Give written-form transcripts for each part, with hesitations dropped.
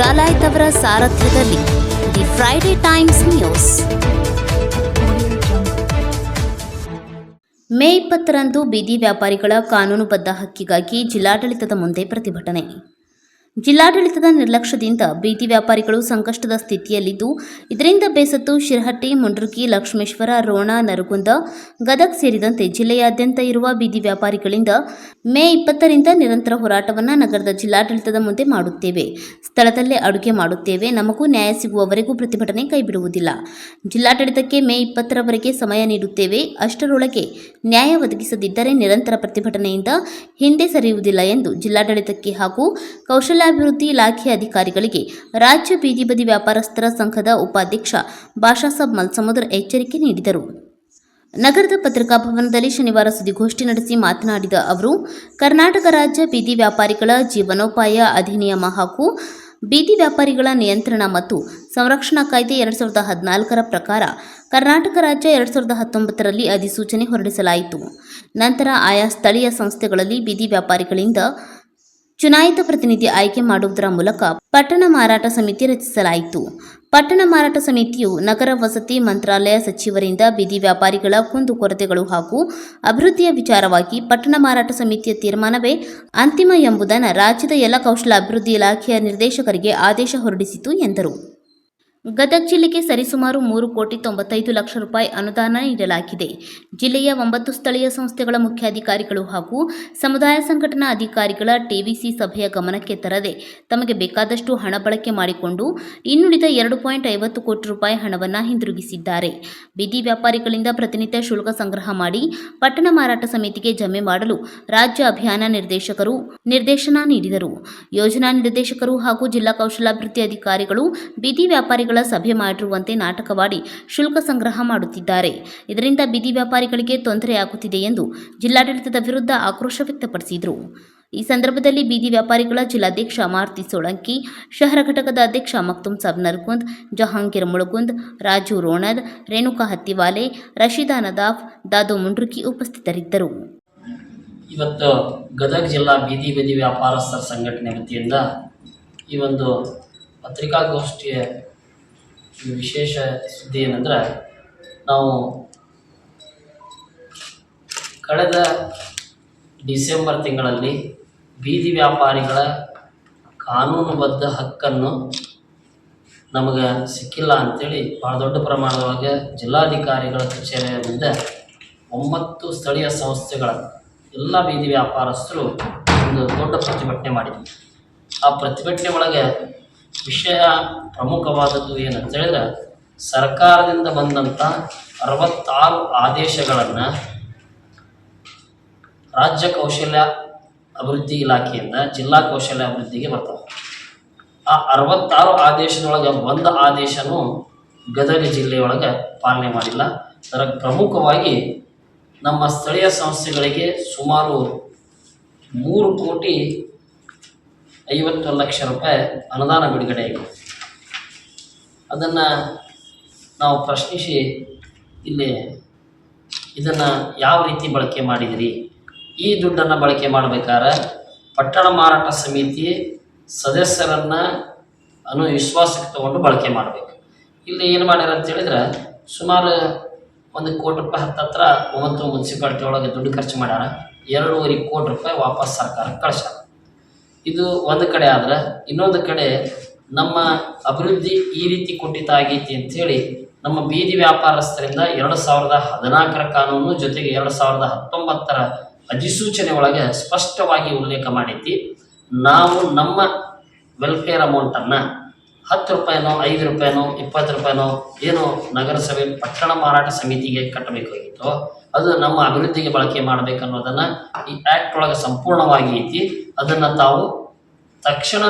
ಡಾಲಾಯ್ತ್ ಅವರ ಸಾರಥ್ಯದಲ್ಲಿ the Friday Times news. May 20ರಂದು ಬೀದಿ ವ್ಯಾಪಾರಿಗಳ ಕಾನೂನುಬದ್ಧ ಹಕ್ಕಿಗಾಗಿ ಜಿಲ್ಲಾಡಳಿತದ ಮುಂದೆ ಪ್ರತಿಭಟನೆ. ಜಿಲ್ಲಾಡಳಿತದ ನಿರ್ಲಕ್ಷ್ಯದಿಂದ ಬೀದಿ ವ್ಯಾಪಾರಿಗಳು ಸಂಕಷ್ಟದ ಸ್ಥಿತಿಯಲ್ಲಿದ್ದು, ಇದರಿಂದ ಬೇಸತ್ತು ಶಿರಹಟ್ಟಿ, ಮುಂಡ್ರಗಿ, ಲಕ್ಷ್ಮೇಶ್ವರ, ರೋಣ, ನರಗುಂದ, ಗದಗ್ ಸೇರಿದಂತೆ ಜಿಲ್ಲೆಯಾದ್ಯಂತ ಇರುವ ಬೀದಿ ವ್ಯಾಪಾರಿಗಳಿಂದ ಮೇ 20ರಿಂದ ನಿರಂತರ ಹೋರಾಟವನ್ನು ನಗರದ ಜಿಲ್ಲಾಡಳಿತದ ಮುಂದೆ ಮಾಡುತ್ತೇವೆ. ಸ್ಥಳದಲ್ಲೇ ಅಡುಗೆ ಮಾಡುತ್ತೇವೆ. ನಮಗೂ ನ್ಯಾಯ ಸಿಗುವವರೆಗೂ ಪ್ರತಿಭಟನೆ ಕೈಬಿಡುವುದಿಲ್ಲ. ಜಿಲ್ಲಾಡಳಿತಕ್ಕೆ ಮೇ 20ರವರೆಗೆ ಸಮಯ ನೀಡುತ್ತೇವೆ. ಅಷ್ಟರೊಳಗೆ ನ್ಯಾಯ ಒದಗಿಸದಿದ್ದರೆ ನಿರಂತರ ಪ್ರತಿಭಟನೆಯಿಂದ ಹಿಂದೆ ಸರಿಯುವುದಿಲ್ಲ ಎಂದು ಜಿಲ್ಲಾಡಳಿತಕ್ಕೆ ಹಾಗೂ ಕೌಶಲ್ಯಾಭಿವೃದ್ಧಿ ಇಲಾಖೆ ಅಧಿಕಾರಿಗಳಿಗೆ ರಾಜ್ಯ ಬೀದಿ ಬದಿ ವ್ಯಾಪಾರಸ್ಥರ ಸಂಘದ ಉಪಾಧ್ಯಕ್ಷ ಬಾಷಾಸಾಬ್ ಮಲ್ಸಮುದ್ರ ಎಚ್ಚರಿಕೆ ನೀಡಿದರು. ನಗರದ ಪತ್ರಿಕಾ ಭವನದಲ್ಲಿ ಶನಿವಾರ ಸುದ್ದಿಗೋಷ್ಠಿ ನಡೆಸಿ ಮಾತನಾಡಿದ ಅವರು, ಕರ್ನಾಟಕ ರಾಜ್ಯ ಬೀದಿ ವ್ಯಾಪಾರಿಗಳ ಜೀವನೋಪಾಯ ಅಧಿನಿಯಮ ಹಾಗೂ ಬೀದಿ ವ್ಯಾಪಾರಿಗಳ ನಿಯಂತ್ರಣ ಮತ್ತು ಸಂರಕ್ಷಣಾ ಕಾಯ್ದೆ 2014ರ ಪ್ರಕಾರ ಕರ್ನಾಟಕ ರಾಜ್ಯ 2019ರಲ್ಲಿ ಅಧಿಸೂಚನೆ ಹೊರಡಿಸಲಾಯಿತು. ನಂತರ ಆಯಾ ಸ್ಥಳೀಯ ಸಂಸ್ಥೆಗಳಲ್ಲಿ ಬೀದಿ ವ್ಯಾಪಾರಿಗಳಿಂದ ಚುನಾಯಿತ ಪ್ರತಿನಿಧಿ ಆಯ್ಕೆ ಮಾಡುವುದರ ಮೂಲಕ ಪಟ್ಟಣ ಮಾರಾಟ ಸಮಿತಿ ರಚಿಸಲಾಯಿತು. ಪಟ್ಟಣ ಮಾರಾಟ ಸಮಿತಿಯು ನಗರ ವಸತಿ ಮಂತ್ರಾಲಯ ಸಚಿವರಿಂದ ಬೀದಿ ವ್ಯಾಪಾರಿಗಳ ಕುಂದುಕೊರತೆಗಳು ಹಾಗೂ ಅಭಿವೃದ್ಧಿಯ ವಿಚಾರವಾಗಿ ಪಟ್ಟಣ ಮಾರಾಟ ಸಮಿತಿಯ ತೀರ್ಮಾನವೇ ಅಂತಿಮ ಎಂಬುದನ್ನು ರಾಜ್ಯದ ಎಲ್ಲ ಕೌಶಲ್ಯಾಭಿವೃದ್ಧಿ ಇಲಾಖೆಯ ನಿರ್ದೇಶಕರಿಗೆ ಆದೇಶ ಹೊರಡಿಸಿತು ಎಂದರು. ಗದಗ ಜಿಲ್ಲೆಗೆ ಸರಿಸುಮಾರು 3,95,00,000 ರೂಪಾಯಿ ಅನುದಾನ ನೀಡಲಾಗಿದೆ. ಜಿಲ್ಲೆಯ 9 ಸ್ಥಳೀಯ ಸಂಸ್ಥೆಗಳ ಮುಖ್ಯಾಧಿಕಾರಿಗಳು ಹಾಗೂ ಸಮುದಾಯ ಸಂಘಟನಾ ಅಧಿಕಾರಿಗಳ ಟಿವಿಸಿ ಸಭೆಯ ಗಮನಕ್ಕೆ ತರದೆ ತಮಗೆ ಬೇಕಾದಷ್ಟು ಹಣ ಬಳಕೆ ಮಾಡಿಕೊಂಡು ಇನ್ನುಳಿದ 2.50 ಕೋಟಿ ರೂಪಾಯಿ ಹಣವನ್ನು ಹಿಂದಿರುಗಿಸಿದ್ದಾರೆ. ಬೀದಿ ವ್ಯಾಪಾರಿಗಳಿಂದ ಪ್ರತಿನಿತ್ಯ ಶುಲ್ಕ ಸಂಗ್ರಹ ಮಾಡಿ ಪಟ್ಟಣ ಮಾರಾಟ ಸಮಿತಿಗೆ ಜಮೆ ಮಾಡಲು ರಾಜ್ಯ ಅಭಿಯಾನ ನಿರ್ದೇಶಕರು ನಿರ್ದೇಶನ ನೀಡಿದರು. ಯೋಜನಾ ನಿರ್ದೇಶಕರು ಹಾಗೂ ಜಿಲ್ಲಾ ಕೌಶಲ್ಯಾಭಿವೃದ್ಧಿ ಅಧಿಕಾರಿಗಳು ಬೀದಿ ವ್ಯಾಪಾರಿಗಳ ಸಭೆ ಮಾಡಿರುವಂತೆ ನಾಟಕವಾಡಿ ಶುಲ್ಕ ಸಂಗ್ರಹ ಮಾಡುತ್ತಿದ್ದಾರೆ. ಇದರಿಂದ ಬೀದಿ ವ್ಯಾಪಾರಿಗಳಿಗೆ ತೊಂದರೆಯಾಗುತ್ತಿದೆ ಎಂದು ಜಿಲ್ಲಾಡಳಿತದ ವಿರುದ್ಧ ಆಕ್ರೋಶ ವ್ಯಕ್ತಪಡಿಸಿದರು. ಈ ಸಂದರ್ಭದಲ್ಲಿ ಬೀದಿ ವ್ಯಾಪಾರಿಗಳ ಜಿಲ್ಲಾಧ್ಯಕ್ಷ ಮಾರುತಿ ಸೋಳಂಕಿ, ಶಹರ ಘಟಕದ ಅಧ್ಯಕ್ಷ ಮಕ್ತುಮ್ ಸಾಬ್ ನರಗುಂದ್, ಜಹಾಂಗೀರ್ ಮುಳಗುಂದ್, ರಾಜು ರೋಣದ್, ರೇಣುಕಾ ಹತ್ತಿವಾಲೆ, ರಶೀದಾ ನದಾಫ್, ದಾದು ಮುಂಡ್ರಗಿ ಉಪಸ್ಥಿತರಿದ್ದರು. ಇವತ್ತು ಗದಗ ಜಿಲ್ಲಾ ಬೀದಿ ಬದಿ ವ್ಯಾಪಾರಸ್ಥರ ಸಂಘಟನೆ ವತಿಯಿಂದ ಈ ಒಂದು ಪತ್ರಿಕಾಗೋಷ್ಠಿಯ ವಿಶೇಷ ಸುದ್ದಿ ಏನಂದ್ರೆ, ನಾವು ಕಳೆದ ಡಿಸೆಂಬರ್ ತಿಂಗಳಲ್ಲಿ ಬೀದಿ ವ್ಯಾಪಾರಿಗಳ ಕಾನೂನುಬದ್ಧ ಹಕ್ಕನ್ನು ನಮಗೆ ಸಿಕ್ಕಿಲ್ಲ ಅಂಥೇಳಿ ಭಾಳ ದೊಡ್ಡ ಪ್ರಮಾಣದೊಳಗೆ ಜಿಲ್ಲಾಧಿಕಾರಿಗಳ ಕಚೇರಿಯ ಮುಂದೆ 9 ಸ್ಥಳೀಯ ಸಂಸ್ಥೆಗಳ ಎಲ್ಲ ಬೀದಿ ವ್ಯಾಪಾರಸ್ಥರು ಒಂದು ದೊಡ್ಡ ಪ್ರತಿಭಟನೆ ಮಾಡಿದ್ವಿ. ಆ ಪ್ರತಿಭಟನೆ ಒಳಗೆ ವಿಷಯ ಪ್ರಮುಖವಾದದ್ದು ಏನಂತ ಹೇಳಿದ್ರೆ, ಸರ್ಕಾರದಿಂದ ಬಂದಂಥ 66 ಆದೇಶಗಳನ್ನು ರಾಜ್ಯ ಕೌಶಲ್ಯ ಅಭಿವೃದ್ಧಿ ಇಲಾಖೆಯಿಂದ ಜಿಲ್ಲಾ ಕೌಶಲ್ಯ ಅಭಿವೃದ್ಧಿಗೆ ಬರ್ತಾವೆ. ಆ 66 ಆದೇಶದೊಳಗೆ ಒಂದು ಆದೇಶನೂ ಗದಗ ಜಿಲ್ಲೆಯೊಳಗೆ ಪಾಲನೆ ಮಾಡಿಲ್ಲ. ಅದರ ಪ್ರಮುಖವಾಗಿ ನಮ್ಮ ಸ್ಥಳೀಯ ಸಂಸ್ಥೆಗಳಿಗೆ ಸುಮಾರು 3,50,00,000 ರೂಪಾಯಿ ಅನುದಾನ ಬಿಡುಗಡೆ ಆಗಿದೆ. ಅದನ್ನು ನಾವು ಪ್ರಶ್ನಿಸಿ ಇಲ್ಲಿ ಇದನ್ನು ಯಾವ ರೀತಿ ಬಳಕೆ ಮಾಡಿದಿರಿ, ಈ ದುಡ್ಡನ್ನು ಬಳಕೆ ಮಾಡಬೇಕಾದ್ರೆ ಪಟ್ಟಣ ಮಾರಾಟ ಸಮಿತಿ ಸದಸ್ಯರನ್ನು ವಿಶ್ವಾಸಕ್ಕೆ ತಗೊಂಡು ಬಳಕೆ ಮಾಡಬೇಕು. ಇಲ್ಲಿ ಏನು ಮಾಡ್ಯಾರ ಅಂತ ಹೇಳಿದ್ರೆ, ಸುಮಾರು 1 ಕೋಟಿ ರೂಪಾಯಿ ಹತ್ತತ್ರ 9 ಮುನ್ಸಿಪಾಲ್ಟಿ ಒಳಗೆ ದುಡ್ಡು ಖರ್ಚು ಮಾಡ್ಯಾರ. 2.5 ಕೋಟಿ ರೂಪಾಯಿ ವಾಪಸ್ ಸರ್ಕಾರಕ್ಕೆ ಕಳಿಸ್ಯಾರ. ಇದು ಒಂದು ಕಡೆ ಆದ್ರೆ, ಇನ್ನೊಂದು ಕಡೆ ನಮ್ಮ ಅಭಿವೃದ್ಧಿ ಈ ರೀತಿ ಕುಂಠಿತ ಆಗೈತಿ ಅಂಥೇಳಿ ನಮ್ಮ ಬೀದಿ ವ್ಯಾಪಾರಸ್ಥರಿಂದ 2014ರ ಕಾನೂನು ಜೊತೆಗೆ 2019ರ ಅಧಿಸೂಚನೆ ಒಳಗೆ ಸ್ಪಷ್ಟವಾಗಿ ಉಲ್ಲೇಖ ಮಾಡೈತಿ. ನಾವು ನಮ್ಮ ವೆಲ್ಫೇರ್ ಅಮೌಂಟನ್ನು 10 ರೂಪಾಯಿನೋ 5 ರೂಪಾಯಿನೋ 20 ರೂಪಾಯಿನೋ ಏನೋ ನಗರಸಭೆ ಪಟ್ಟಣ ಮಾರಾಟ ಸಮಿತಿಗೆ ಕಟ್ಟಬೇಕಾಗಿತ್ತು, ಅದು ನಮ್ಮ ಅಭಿವೃದ್ಧಿಗೆ ಬಳಕೆ ಮಾಡಬೇಕನ್ನೋದನ್ನು ಈ ಆ್ಯಕ್ಟ್ ಒಳಗೆ ಸಂಪೂರ್ಣವಾಗಿ ಐತಿ. ಅದನ್ನು ತಾವು ತಕ್ಷಣ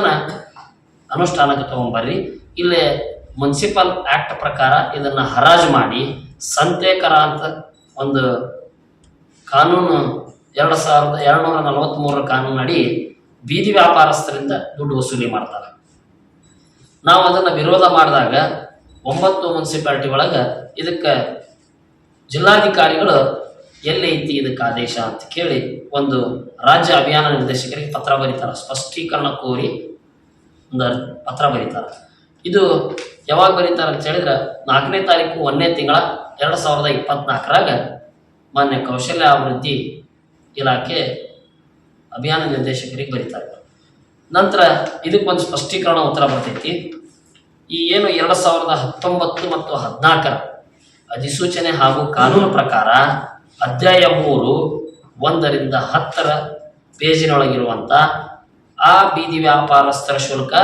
ಅನುಷ್ಠಾನಕ್ಕೆ ತೊಗೊಂಬರ್ರಿ. ಇಲ್ಲೇ ಮುನ್ಸಿಪಲ್ ಆ್ಯಕ್ಟ್ ಪ್ರಕಾರ ಇದನ್ನು ಹರಾಜು ಮಾಡಿ ಸಂತೇಕರ ಅಂತ ಒಂದು ಕಾನೂನು 2243 ಕಾನೂನು ಅಡಿ ಬೀದಿ ವ್ಯಾಪಾರಸ್ಥರಿಂದ ದುಡ್ಡು ವಸೂಲಿ ಮಾಡ್ತಾರೆ. ನಾವು ಅದನ್ನು ವಿರೋಧ ಮಾಡಿದಾಗ 9 ಮುನ್ಸಿಪಾಲ್ಟಿ ಒಳಗೆ ಇದಕ್ಕೆ ಜಿಲ್ಲಾಧಿಕಾರಿಗಳು ಎಲ್ಲೈತಿ ಇದಕ್ಕೆ ಆದೇಶ ಅಂತ ಕೇಳಿ ಒಂದು ರಾಜ್ಯ ಅಭಿಯಾನ ನಿರ್ದೇಶಕರಿಗೆ ಪತ್ರ ಬರೀತಾರೆ, ಸ್ಪಷ್ಟೀಕರಣ ಕೋರಿ ಒಂದು ಪತ್ರ ಬರೀತಾರೆ. ಇದು ಯಾವಾಗ ಬರೀತಾರೆ ಅಂತ ಹೇಳಿದ್ರೆ 4ನೇ ತಾರೀಕು 1ನೇ ತಿಂಗಳ 2024ರಾಗ ಮಾನ್ಯ ಕೌಶಲ್ಯ ಅಭಿವೃದ್ಧಿ ಇಲಾಖೆ ಅಭಿಯಾನ ನಿರ್ದೇಶಕರಿಗೆ ಬರೀತಾರೆ. ನಂತರ ಇದಕ್ಕೊಂದು ಸ್ಪಷ್ಟೀಕರಣ ಉತ್ತರ ಬರ್ತೈತಿ. ಈ ಏನು 2019 ಮತ್ತು 14ರ ಅಧಿಸೂಚನೆ ಹಾಗೂ ಕಾನೂನು ಪ್ರಕಾರ ಅಧ್ಯಾಯ 3 1ರಿಂದ 10ರ ಪೇಜಿನೊಳಗಿರುವಂಥ ಆ ಬೀದಿ ವ್ಯಾಪಾರಸ್ಥರ ಶುಲ್ಕ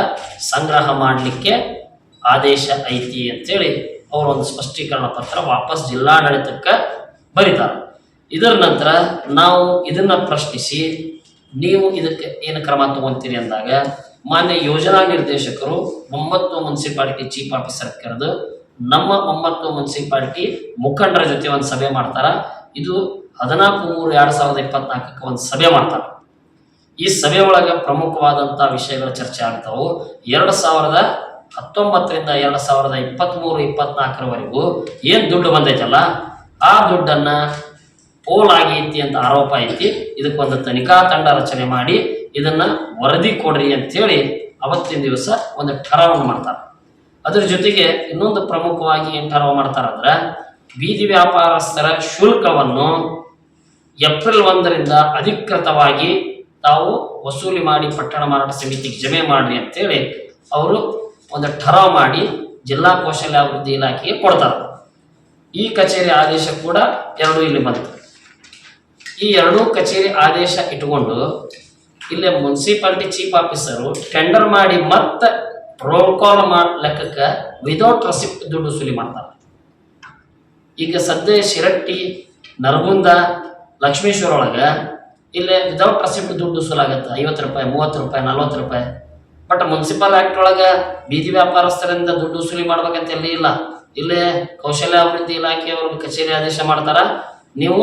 ಸಂಗ್ರಹ ಮಾಡಲಿಕ್ಕೆ ಆದೇಶ ಐತಿ ಅಂತೇಳಿ ಅವರೊಂದು ಸ್ಪಷ್ಟೀಕರಣ ಪತ್ರ ವಾಪಸ್ ಜಿಲ್ಲಾಡಳಿತಕ್ಕೆ ಬರೀತಾರೆ. ಇದರ ನಂತರ ನಾವು ಇದನ್ನು ಪ್ರಶ್ನಿಸಿ ನೀವು ಇದಕ್ಕೆ ಏನು ಕ್ರಮ ತಗೊಂತೀರಿ ಅಂದಾಗ ಮಾನ್ಯ ಯೋಜನಾ ನಿರ್ದೇಶಕರು 9 ಮುನ್ಸಿಪಾಲಿಟಿ ಚೀಫ್ ಆಫೀಸರ್ ಕರೆದು ನಮ್ಮ 9 ಮುನ್ಸಿಪಾಲಿಟಿ ಮುಖಂಡರ ಜೊತೆ ಒಂದು ಸಭೆ ಮಾಡ್ತಾರ. ಇದು 14/3/2024 ಒಂದು ಸಭೆ ಮಾಡ್ತಾರೆ. ಈ ಸಭೆ ಒಳಗೆ ಪ್ರಮುಖವಾದಂಥ ವಿಷಯಗಳು ಚರ್ಚೆ ಆಗ್ತಾವು. 2019ರಿಂದ 2023-24ರವರೆಗೂ ಏನು ದುಡ್ಡು ಬಂದೈತಲ್ಲ ಆ ದುಡ್ಡನ್ನು ಪೋಲ್ ಆಗೈತಿ ಅಂತ ಆರೋಪ ಐತಿ. ಇದಕ್ಕೊಂದು ತನಿಖಾ ತಂಡ ರಚನೆ ಮಾಡಿ ಇದನ್ನು ವರದಿ ಕೊಡ್ರಿ ಅಂತೇಳಿ ಅವತ್ತಿನ ದಿವಸ ಒಂದು ಠರಾವನ್ನು ಮಾಡ್ತಾರೆ. ಅದ್ರ ಜೊತೆಗೆ ಇನ್ನೊಂದು ಪ್ರಮುಖವಾಗಿ ಏನು ಠರಾವ ಮಾಡ್ತಾರಂದ್ರೆ ಬೀದಿ ವ್ಯಾಪಾರಸ್ಥರ ಶುಲ್ಕವನ್ನು ಏಪ್ರಿಲ್ 1ರಿಂದ ಅಧಿಕೃತವಾಗಿ ತಾವು ವಸೂಲಿ ಮಾಡಿ ಪಟ್ಟಣ ಮಾರಾಟ ಸಮಿತಿಗೆ ಜಮೆ ಮಾಡ್ರಿ ಅಂತೇಳಿ ಅವರು ಒಂದು ಠರಾವ್ ಮಾಡಿ ಜಿಲ್ಲಾ ಕೌಶಲ್ಯ ಅಭಿವೃದ್ಧಿ ಇಲಾಖೆಗೆ ಕೊಡ್ತಾರೆ. ಈ ಕಚೇರಿ ಆದೇಶ ಕೂಡ 2 ಇಲ್ಲಿ ಬಂತು. ಈ 2 ಕಚೇರಿ ಆದೇಶ ಇಟ್ಕೊಂಡು ಇಲ್ಲೇ ಮುನ್ಸಿಪಾಲಿಟಿ ಚೀಫ್ ಆಫೀಸರು ಟೆಂಡರ್ ಮಾಡಿ ಮತ್ತೆ ರೋಲ್ ಕಾಲ್ ಲೆಕ್ಕಕ್ಕೆ ವಿದೌಟ್ ರೆಸಿಪ್ಟ್ ದುಡ್ಡು ವಸೂಲಿ ಮಾಡ್ತಾರೆ. ಈಗ ಸದ್ಯ ಶಿರಟ್ಟಿ, ನರಗುಂದ, ಲಕ್ಷ್ಮೇಶ್ವರ ಒಳಗೆ ಇಲ್ಲೇ ವಿದೌಟ್ ರೆಸಿಪ್ಟ್ ದುಡ್ಡು ವಸೂಲಾಗತ್ತೆ. 50 ರೂಪಾಯಿ, 30 ರೂಪಾಯಿ, 40 ರೂಪಾಯಿ. ಬಟ್ ಮುನ್ಸಿಪಲ್ ಆಕ್ಟ್ ಒಳಗೆ ಬೀದಿ ವ್ಯಾಪಾರಸ್ಥರಿಂದ ದುಡ್ಡು ವಸೂಲಿ ಮಾಡ್ಬೇಕಂತ ಎಲ್ಲಿ ಇಲ್ಲ. ಇಲ್ಲೇ ಕೌಶಲ್ಯ ಅಭಿವೃದ್ಧಿ ಇಲಾಖೆಯವ್ರಿಗೆ ಕಚೇರಿ ಆದೇಶ ಮಾಡ್ತಾರ, ನೀವು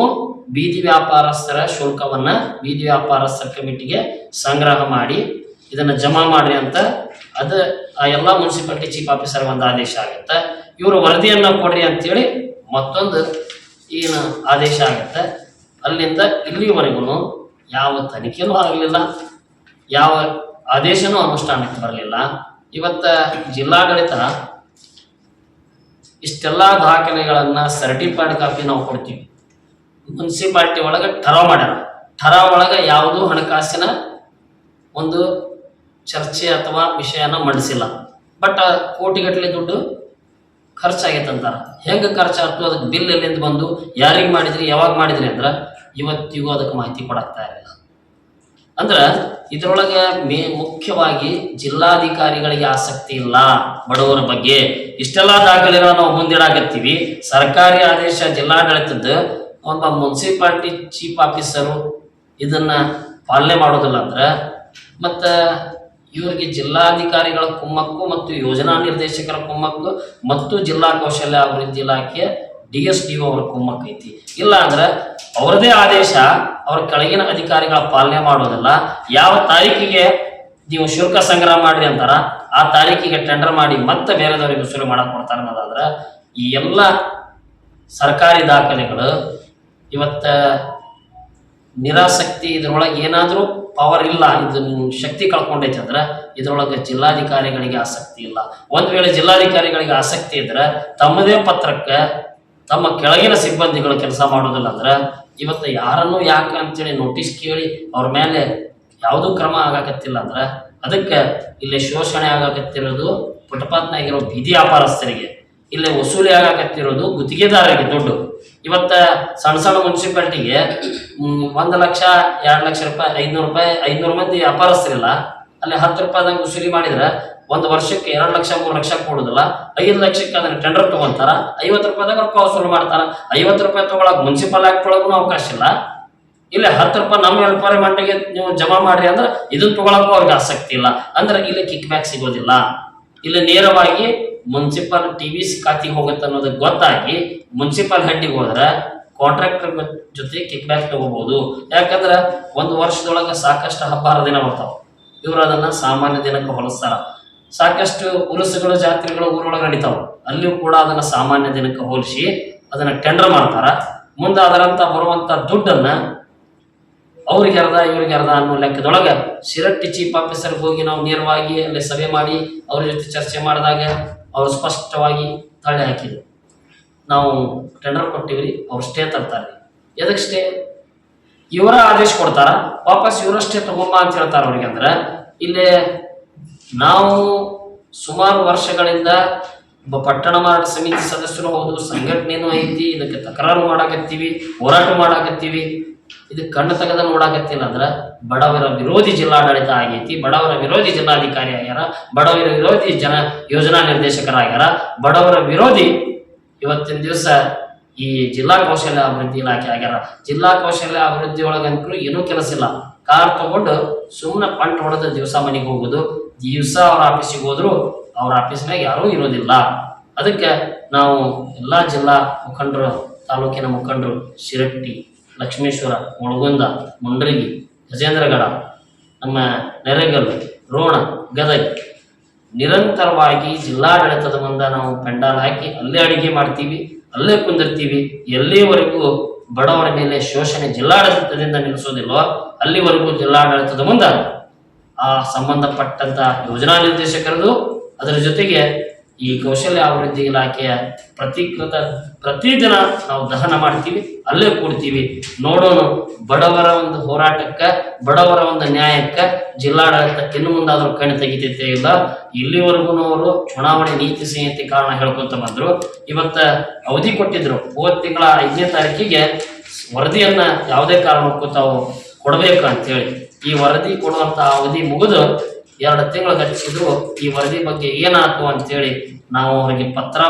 ಬೀದಿ ವ್ಯಾಪಾರಸ್ಥರ ಶುಲ್ಕವನ್ನ ಬೀದಿ ವ್ಯಾಪಾರಸ್ಥರ ಕಮಿಟಿಗೆ ಸಂಗ್ರಹ ಮಾಡಿ ಇದನ್ನ ಜಮಾ ಮಾಡ್ರಿ ಅಂತ ಅದು ಆ ಎಲ್ಲ ಮುನ್ಸಿಪಾಲಿಟಿ ಚೀಫ್ ಆಫೀಸರ್ ಒಂದು ಆದೇಶ ಆಗುತ್ತೆ. ಇವರು ವರದಿಯನ್ನ ಕೊಡ್ರಿ ಅಂತೇಳಿ ಮತ್ತೊಂದು ಏನು ಆದೇಶ ಆಗುತ್ತೆ. ಅಲ್ಲಿಂದ ಇಲ್ಲಿವರೆಗೂ ಯಾವ ತನಿಖೆನೂ ಆಗಲಿಲ್ಲ, ಯಾವ ಆದೇಶನೂ ಅನುಷ್ಠಾನಕ್ಕೆ ಬರಲಿಲ್ಲ. ಇವತ್ತ ಜಿಲ್ಲಾಡಳಿತ ಇಷ್ಟೆಲ್ಲ ದಾಖಲೆಗಳನ್ನ ಸರ್ಟಿಫೈಡ್ ಕಾಪಿ ನಾವು ಕೊಡ್ತೀವಿ. ಮುನ್ಸಿಪಾಲ್ಟಿ ಒಳಗೆ ಠರಾವ್ ಮಾಡ್ಯಾರ. ಠರಾವ್ ಒಳಗೆ ಯಾವುದೂ ಹಣಕಾಸಿನ ಒಂದು ಚರ್ಚೆ ಅಥವಾ ವಿಷಯನ ಮಂಡಿಸಿಲ್ಲ. ಬಟ್ ಕೋಟಿಗಟ್ಟಲೆ ದುಡ್ಡು ಖರ್ಚಾಗೈತೆ ಅಂತಾರ. ಹೆಂಗೆ ಖರ್ಚಾಯ್ತು, ಅದಕ್ಕೆ ಬಿಲ್ ಎಲ್ಲಿಂದ ಬಂದು, ಯಾರಿಗೆ ಮಾಡಿದ್ರಿ, ಯಾವಾಗ ಮಾಡಿದ್ರಿ ಅಂದ್ರೆ ಇವತ್ತಿಗೂ ಅದಕ್ಕೆ ಮಾಹಿತಿ ಕೊಡಾಗ್ತಾ ಇರಲಿಲ್ಲ. ಅಂದ್ರೆ ಇದರೊಳಗೆ ಮುಖ್ಯವಾಗಿ ಜಿಲ್ಲಾಧಿಕಾರಿಗಳಿಗೆ ಆಸಕ್ತಿ ಇಲ್ಲ ಬಡವರ ಬಗ್ಗೆ. ಇಷ್ಟೆಲ್ಲ ದಾಖಲೆಗಳ ನಾವು ಮುಂದಿಡಾಕತ್ತೀವಿ. ಸರ್ಕಾರಿ ಆದೇಶ ಜಿಲ್ಲಾಡಳಿತದ ಒಬ್ಬ ಮುನ್ಸಿಪಾಲ್ಟಿ ಚೀಫ್ ಆಫೀಸರು ಇದನ್ನ ಪಾಲನೆ ಮಾಡೋದಿಲ್ಲ ಅಂದ್ರೆ ಮತ್ತು ಇವರಿಗೆ ಜಿಲ್ಲಾಧಿಕಾರಿಗಳ ಕುಮ್ಮಕ್ಕು ಮತ್ತು ಯೋಜನಾ ನಿರ್ದೇಶಕರ ಕುಮ್ಮಕ್ಕು ಮತ್ತು ಜಿಲ್ಲಾ ಕೌಶಲ್ಯ ಅಭಿವೃದ್ಧಿ ಇಲಾಖೆಯ DSDO ಅವರ ಕುಮ್ಮಕ್ಕು ಐತಿ. ಇಲ್ಲ ಅಂದ್ರೆ ಅವರದೇ ಆದೇಶ ಅವ್ರ ಕೆಳಗಿನ ಅಧಿಕಾರಿಗಳ ಪಾಲನೆ ಮಾಡೋದಿಲ್ಲ. ಯಾವ ತಾರೀಕಿಗೆ ನೀವು ಶುಲ್ಕ ಸಂಗ್ರಹ ಮಾಡ್ರಿ ಅಂತಾರ ಆ ತಾರೀಕಿಗೆ ಟೆಂಡರ್ ಮಾಡಿ ಮತ್ತೆ ಬೇರೆದವರಿಗೆ ವಸೂಲಿ ಮಾಡಕ್ ಕೊಡ್ತಾರೆ ಅನ್ನೋದಾದ್ರೆ ಈ ಎಲ್ಲ ಸರ್ಕಾರಿ ದಾಖಲೆಗಳು ಇವತ್ತ ನಿರಾಸಕ್ತಿ, ಇದ್ರೊಳಗೆ ಏನಾದರೂ ಪವರ್ ಇಲ್ಲ, ಇದನ್ನ ಶಕ್ತಿ ಕಳ್ಕೊಂಡೈತೆ ಅಂದ್ರೆ ಇದ್ರೊಳಗೆ ಜಿಲ್ಲಾಧಿಕಾರಿಗಳಿಗೆ ಆಸಕ್ತಿ ಇಲ್ಲ. ಒಂದ್ ವೇಳೆ ಜಿಲ್ಲಾಧಿಕಾರಿಗಳಿಗೆ ಆಸಕ್ತಿ ಇದ್ರೆ ತಮ್ಮದೇ ಪತ್ರಕ್ಕೆ ತಮ್ಮ ಕೆಳಗಿನ ಸಿಬ್ಬಂದಿಗಳು ಕೆಲಸ ಮಾಡೋದಿಲ್ಲ ಅಂದ್ರೆ ಇವತ್ತು ಯಾರನ್ನು ಯಾಕೆ ಅಂತೇಳಿ ನೋಟಿಸ್ ಕೇಳಿ ಅವ್ರ ಮೇಲೆ ಯಾವುದೂ ಕ್ರಮ ಆಗಾಕತ್ತಿಲ್ಲ ಅಂದ್ರೆ ಅದಕ್ಕೆ ಇಲ್ಲಿ ಶೋಷಣೆ ಆಗಾಕತ್ತಿರೋದು ಫುಟ್ಪಾತ್ನಾಗಿರೋ ಬೀದಿ ವ್ಯಾಪಾರಸ್ಥರಿಗೆ, ಇಲ್ಲೇ ವಸೂಲಿ ಆಗಾಕತ್ತಿರೋದು ಗುತ್ತಿಗೆದಾರರಿಗೆ ದುಡ್ಡು. ಇವತ್ತ ಸಣ್ಣ ಸಣ್ಣ ಮುನ್ಸಿಪಾಲ್ಟಿಗೆ 1 ಲಕ್ಷ 2 ಲಕ್ಷ ರೂಪಾಯಿ 500 ರೂಪಾಯಿ 500 ಮಂದಿ ವ್ಯಾಪಾರಸ್ಥರಿಲ್ಲ, ಅಲ್ಲಿ 10 ರೂಪಾಯಿದಂಗೆ ವಸೂಲಿ ಮಾಡಿದ್ರೆ ಒಂದು ವರ್ಷಕ್ಕೆ 2 ಲಕ್ಷ 3 ಲಕ್ಷ ಕೊಡುದಿಲ್ಲ, 5 ಲಕ್ಷಕ್ಕೆ ಅದನ್ನ ಟೆಂಡರ್ ತಗೊಂತಾರ, 50 ರೂಪಾಯಿದಾಗ ರೊಕ್ಕ ವಸೂಲು ಮಾಡ್ತಾರ. 50 ರೂಪಾಯಿ ತಗೊಳಕ್ ಮುನ್ಸಿಪಲ್ ಆಕ್ಟ್ ಒಳಗೂ ಅವಕಾಶ ಇಲ್ಲ. ಇಲ್ಲಿ 10 ರೂಪಾಯಿ ನಮ್ಮ ಎನ್ವೈರನ್ಮೆಂಟ್ಗೆ ನೀವು ಜಮಾ ಮಾಡ್ರಿ ಅಂದ್ರೆ ಇದನ್ನ ತಗೊಳಕ್ಕೂ ಅವ್ರಿಗೆ ಆಸಕ್ತಿ ಇಲ್ಲ. ಅಂದ್ರೆ ಇಲ್ಲಿ ಕಿಕ್ ಬ್ಯಾಕ್ ಸಿಗೋದಿಲ್ಲ. ಇಲ್ಲಿ ನೇರವಾಗಿ ಮುನ್ಸಿಪಲ್ TVC ಖಾತೆಗೆ ಹೋಗುತ್ತೆ ಅನ್ನೋದಕ್ಕೆ ಗೊತ್ತಾಗಿ ಮುನ್ಸಿಪಲ್ ಹೆಡ್ಡಿಗೆ ಹೋದ್ರೆ ಕಾಂಟ್ರಾಕ್ಟರ್ ಜೊತೆ ಕಿಕ್ ಬ್ಯಾಕ್ ತಗೋಬಹುದು. ಯಾಕಂದ್ರೆ ಒಂದು ವರ್ಷದೊಳಗೆ ಸಾಕಷ್ಟು ಹಬ್ಬ ಹರಿದಿನ ಬರ್ತಾವ, ಇವರು ಅದನ್ನ ಸಾಮಾನ್ಯ ದಿನಕ್ಕೆ ಹೋಲಿಸ್ತಾರ. ಸಾಕಷ್ಟು ಉರುಸುಗಳು ಜಾತ್ರೆಗಳು ಊರೊಳಗೆ ನಡೀತಾವ, ಅಲ್ಲಿಯೂ ಕೂಡ ಅದನ್ನ ಸಾಮಾನ್ಯ ದಿನಕ್ಕೆ ಹೋಲಿಸಿ ಅದನ್ನ ಟೆಂಡರ್ ಮಾಡ್ತಾರ. ಮುಂದೆ ಅದರಂತ ಬರುವಂತ ದುಡ್ಡನ್ನ ಅವ್ರಿಗೆ ಅರ್ಧ ಇವ್ರಿಗೆ ಅರ್ಧ ಅನ್ನೋ ಲೆಕ್ಕದೊಳಗೆ ಶಿರಟ್ಟಿ ಚೀಫ್ ಆಫೀಸರ್ಗೆ ಹೋಗಿ ನಾವು ನೇರವಾಗಿ ಅಲ್ಲಿ ಸಭೆ ಮಾಡಿ ಅವ್ರ ಜೊತೆ ಚರ್ಚೆ ಮಾಡಿದಾಗ ಅವ್ರು ಸ್ಪಷ್ಟವಾಗಿ ತಳ್ಳಿ ಹಾಕಿದ್ರು. ನಾವು ಟೆಂಡರ್ ಕೊಟ್ಟಿವ್ರಿ, ಅವ್ರು ಸ್ಟೇ ತರ್ತಾರೆ. ಎದಕ್ಕೆ ಸ್ಟೇ? ಇವರ ಆದೇಶ ಕೊಡ್ತಾರ, ವಾಪಸ್ ಇವರಷ್ಟೇ ತಗೊಂಬ ಅಂತ ಹೇಳ್ತಾರ ಅವ್ರಿಗೆ. ಅಂದ್ರೆ ಇಲ್ಲಿ ನಾವು ಸುಮಾರು ವರ್ಷಗಳಿಂದ ಒಬ್ಬ ಪಟ್ಟಣ ಮಾರಾಟ ಸಮಿತಿ ಸದಸ್ಯರು ಹೌದು, ಸಂಘಟನೆನೂ ಐತಿ, ಇದಕ್ಕೆ ತಕರಾರು ಮಾಡಾಕತ್ತೀವಿ, ಹೋರಾಟ ಮಾಡಾಕತ್ತೀವಿ. ಇದಕ್ಕೆ ಕಣ್ಣು ತೆಗೆದ ನೋಡಾಕತ್ತಿಲ್ಲ ಅಂದ್ರೆ ಬಡವರ ವಿರೋಧಿ ಜಿಲ್ಲಾಡಳಿತ ಆಗೈತಿ, ಬಡವರ ವಿರೋಧಿ ಜಿಲ್ಲಾಧಿಕಾರಿ ಆಗ್ಯಾರ, ಬಡವರ ವಿರೋಧಿ ಯೋಜನಾ ನಿರ್ದೇಶಕರಾಗ್ಯಾರ, ಬಡವರ ವಿರೋಧಿ ಇವತ್ತಿನ ದಿವಸ ಈ ಜಿಲ್ಲಾ ಕೌಶಲ್ಯ ಅಭಿವೃದ್ಧಿ ಇಲಾಖೆ ಆಗ್ಯಾರ. ಜಿಲ್ಲಾ ಕೌಶಲ್ಯ ಅಭಿವೃದ್ಧಿ ಒಳಗಂತೂ ಏನೂ ಕೆಲಸ ಇಲ್ಲ. ಕಾರ್ ತಗೊಂಡು ಸುಮ್ಮನೆ ಪಂಟ್ ಹೊಡೆದ ದಿವಸ ಮನೆಗೆ ಹೋಗುದು, ದಿವಸ ಅವ್ರ ಆಫೀಸಿಗೆ ಹೋದ್ರು ಅವ್ರ ಆಫೀಸ್ನಾಗ ಯಾರೂ ಇರೋದಿಲ್ಲ. ಅದಕ್ಕೆ ನಾವು ಎಲ್ಲ ಜಿಲ್ಲಾ ಮುಖಂಡರು, ತಾಲೂಕಿನ ಮುಖಂಡರು ಶಿರಟ್ಟಿ, ಲಕ್ಷ್ಮೇಶ್ವರ, ಮುಳಗುಂದ, ಮುಂಡ್ರಿಗಿ, ಗಜೇಂದ್ರಗಡ, ನಮ್ಮ ನೆರೆಗಲ್, ರೋಣ, ಗದಗ ನಿರಂತರವಾಗಿ ಜಿಲ್ಲಾಡಳಿತದ ಮುಂದೆ ನಾವು ಪೆಂಡಾಲ್ ಹಾಕಿ ಅಲ್ಲೇ ಅಡಿಗೆ ಮಾಡ್ತೀವಿ, ಅಲ್ಲೇ ಕುಂದಿರ್ತೀವಿ. ಎಲ್ಲಿವರೆಗೂ ಬಡವರ ಮೇಲೆ ಶೋಷಣೆ ಜಿಲ್ಲಾಡಳಿತದಿಂದ ನಿಲ್ಲಿಸೋದಿಲ್ವೋ ಅಲ್ಲಿವರೆಗೂ ಜಿಲ್ಲಾಡಳಿತದ ಮುಂದೆ ಆ ಸಂಬಂಧಪಟ್ಟಂತ ಯೋಜನಾ ನಿರ್ದೇಶಕರದು, ಅದರ ಜೊತೆಗೆ ಈ ಕೌಶಲ್ಯ ಅಭಿವೃದ್ಧಿ ಇಲಾಖೆಯ ಪ್ರತಿದಿನ ನಾವು ದಹನ ಮಾಡ್ತೀವಿ, ಅಲ್ಲೇ ಕೂಡ್ತೀವಿ. ನೋಡೋಣ ಬಡವರ ಒಂದು ಹೋರಾಟಕ್ಕೆ, ಬಡವರ ಒಂದು ನ್ಯಾಯಕ್ಕೆ ಜಿಲ್ಲಾಡಳಿತ ಇನ್ನು ಮುಂದಾದ್ರೂ ಕಣ್ಣು ತೆಗಿತೈತೆ ಇಲ್ಲ. ಇಲ್ಲಿವರೆಗೂ ಅವರು ಚುನಾವಣೆ ನೀತಿ ಸಂಹಿತೆ ಕಾರಣ ಹೇಳ್ಕೊಂತ ಬಂದ್ರು. ಇವತ್ತ ಅವಧಿ ಕೊಟ್ಟಿದ್ರು, ಹೋದ ತಿಂಗಳ 5ನೇ ತಾರೀಕಿಗೆ ವರದಿಯನ್ನ ಯಾವುದೇ ಕಾರಣಕ್ಕೂ ತಾವು ಕೊಡಬೇಕು ಅಂತೇಳಿ. ಈ ವರದಿ ಕೊಡುವಂತ ಅವಧಿ ಮುಗಿದು 2 ತಿಂಗಳು ಹಚ್ಚಿದ್ರು. ಈ ವರದಿ ಬಗ್ಗೆ ಏನಾಯ್ತು ಅಂತೇಳಿ ನಾವು ಅವ್ರಿಗೆ